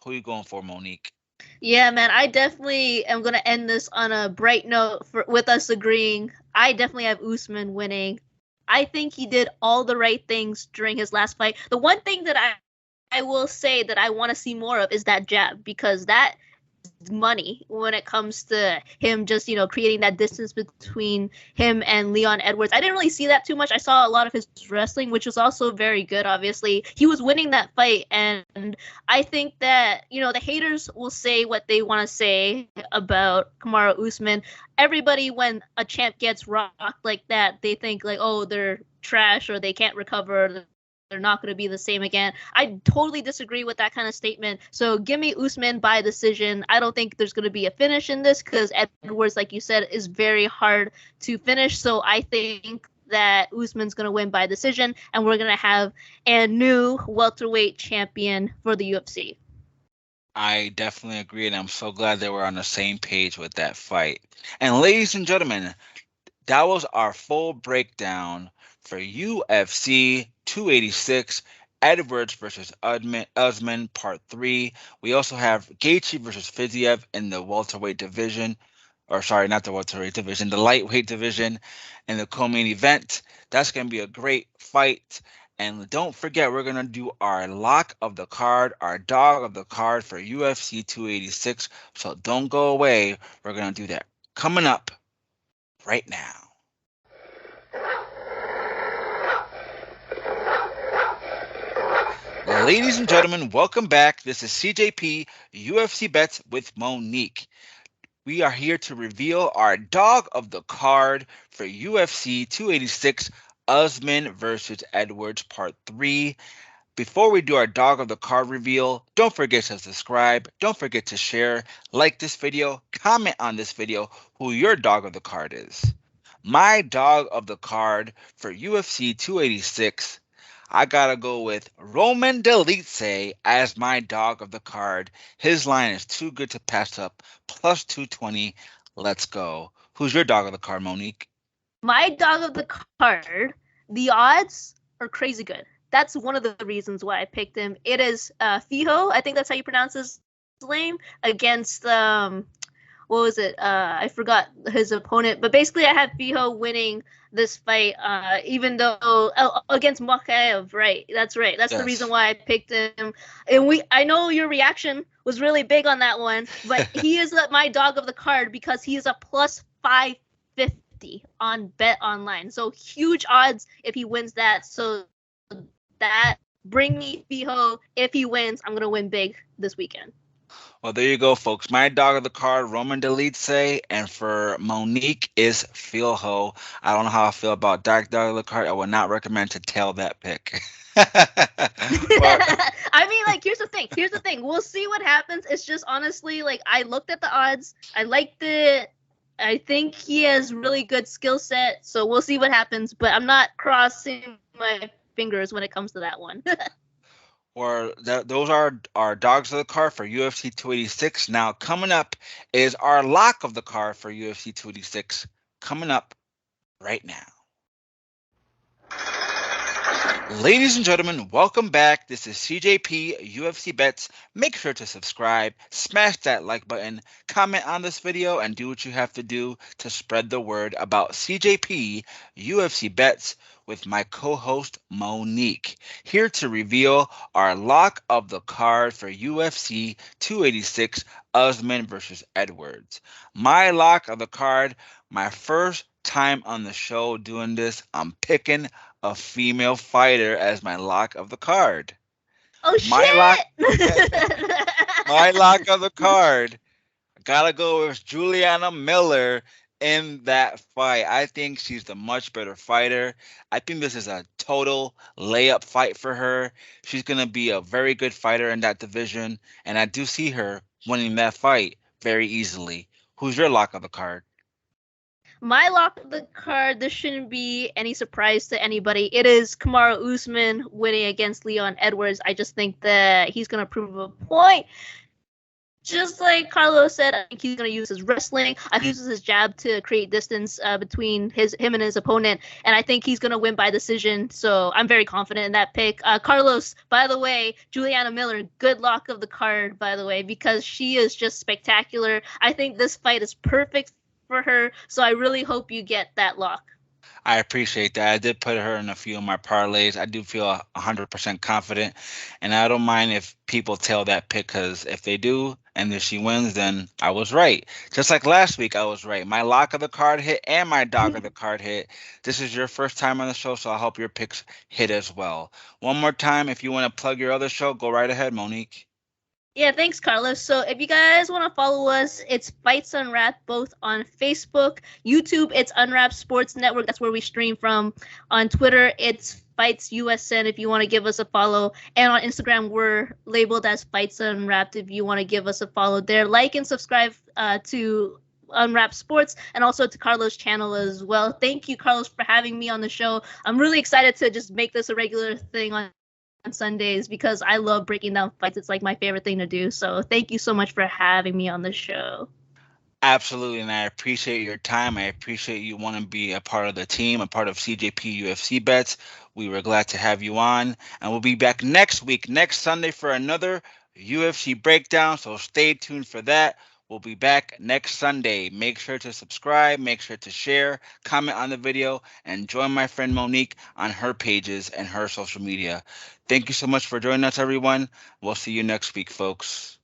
Who are you going for, Monique? Yeah, man, I definitely am going to end this on a bright note with us agreeing. I definitely have Usman winning. I think he did all the right things during his last fight. The one thing that I will say that I want to see more of is that jab, because that money when it comes to him just, creating that distance between him and Leon Edwards. I didn't really see that too much. I saw a lot of his wrestling, which was also very good, obviously. He was winning that fight, and I think that, the haters will say what they want to say about Kamaru Usman. Everybody, when a champ gets rocked like that, they think like, oh, they're trash or they can't recover. They're not going to be the same again. I totally disagree with that kind of statement. So give me Usman by decision. I don't think there's going to be a finish in this because Edwards, like you said, is very hard to finish. So I think that Usman's going to win by decision, and we're going to have a new welterweight champion for the UFC. I definitely agree, and I'm so glad that we're on the same page with that fight. And ladies and gentlemen, that was our full breakdown for UFC 286, Edwards versus Usman, Part 3. We also have Gaethje versus Fiziev in the welterweight division. Or sorry, not the welterweight division, the lightweight division in the co-main event. That's going to be a great fight. And don't forget, we're going to do our lock of the card, our dog of the card for UFC 286. So don't go away. We're going to do that coming up right now. Ladies and gentlemen, welcome back. This is CJP UFC Bets with Monique. We are here to reveal our dog of the card for UFC 286, Usman versus Edwards, Part 3. Before we do our dog of the card reveal, don't forget to subscribe. Don't forget to share, like this video, comment on this video who your dog of the card is. My dog of the card for UFC 286, I gotta go with Roman Dolidze as my dog of the card. His line is too good to pass up. Plus 220. Let's go. Who's your dog of the card, Monique? My dog of the card, the odds are crazy good. That's one of the reasons why I picked him. It is Filho, I think that's how you pronounce his name, against what was it? I forgot his opponent, but basically I had Filho winning this fight, even though against Mokaev, right? That's right. That's yes. The reason why I picked him. And I know your reaction was really big on that one, but he is my dog of the card because he is a plus 550 on Bet Online. So huge odds if he wins that. So that bring me Filho. If he wins, I'm gonna win big this weekend. Well, there you go, folks. My dog of the card, Roman Dolidze, and for Monique is Filho. I don't know how I feel about dog of the card. I would not recommend to tail that pick. I mean, like, here's the thing. We'll see what happens. It's just honestly, like, I looked at the odds. I liked it. I think he has really good skill set. So we'll see what happens. But I'm not crossing my fingers when it comes to that one. Those are our dogs of the card for UFC 286. Now, coming up is our lock of the card for UFC 286. Coming up right now. Ladies and gentlemen, welcome back. This is CJP UFC Bets. Make sure to subscribe, smash that like button, comment on this video, and do what you have to do to spread the word about CJP UFC Bets with my co-host Monique, here to reveal our lock of the card for UFC 286, Usman versus Edwards. My lock of the card, my first time on the show doing this, I'm picking a female fighter as my lock of the card. Oh, my shit! My lock of the card, I gotta go with Juliana Miller in that fight. I think she's the much better fighter. I think this is a total layup fight for her. She's going to be a very good fighter in that division, and I do see her winning that fight very easily. Who's your lock of the card? My lock of the card, this shouldn't be any surprise to anybody. It is Kamaru Usman winning against Leon Edwards. I just think that he's going to prove a point. Just like Carlos said, I think he's going to use his wrestling. I think he uses his jab to create distance between him and his opponent. And I think he's going to win by decision. So I'm very confident in that pick. Carlos, by the way, Juliana Miller, good lock of the card, by the way, because she is just spectacular. I think this fight is perfect for her. So I really hope you get that lock. I appreciate that. I did put her in a few of my parlays. I do feel 100% confident, and I don't mind if people tail that pick, because if they do And if she wins, then I was right. Just like last week, I was right. My lock of the card hit and my dog of the card hit. This is your first time on the show, so I hope your picks hit as well. One more time, if you want to plug your other show, go right ahead, Monique. Yeah, thanks, Carlos. So if you guys want to follow us, it's Fights Unwrapped both on Facebook, YouTube, it's Unwrapped Sports Network. That's where we stream from. On Twitter, it's Fights USN if you want to give us a follow. And on Instagram, we're labeled as Fights Unwrapped if you want to give us a follow there. Like and subscribe to Unwrapped Sports and also to Carlos' channel as well. Thank you, Carlos, for having me on the show. I'm really excited to just make this a regular thing on Sundays because I love breaking down fights. It's like my favorite thing to do. So thank you so much for having me on the show. Absolutely, and I appreciate your time. I appreciate you want to be a part of the team, a part of CJP UFC Bets. We were glad to have you on, and we'll be back next week, next Sunday, for another UFC breakdown. So stay tuned for that. We'll be back next Sunday. Make sure to subscribe, make sure to share, comment on the video, and join my friend Monique on her pages and her social media. Thank you so much for joining us, everyone. We'll see you next week, folks.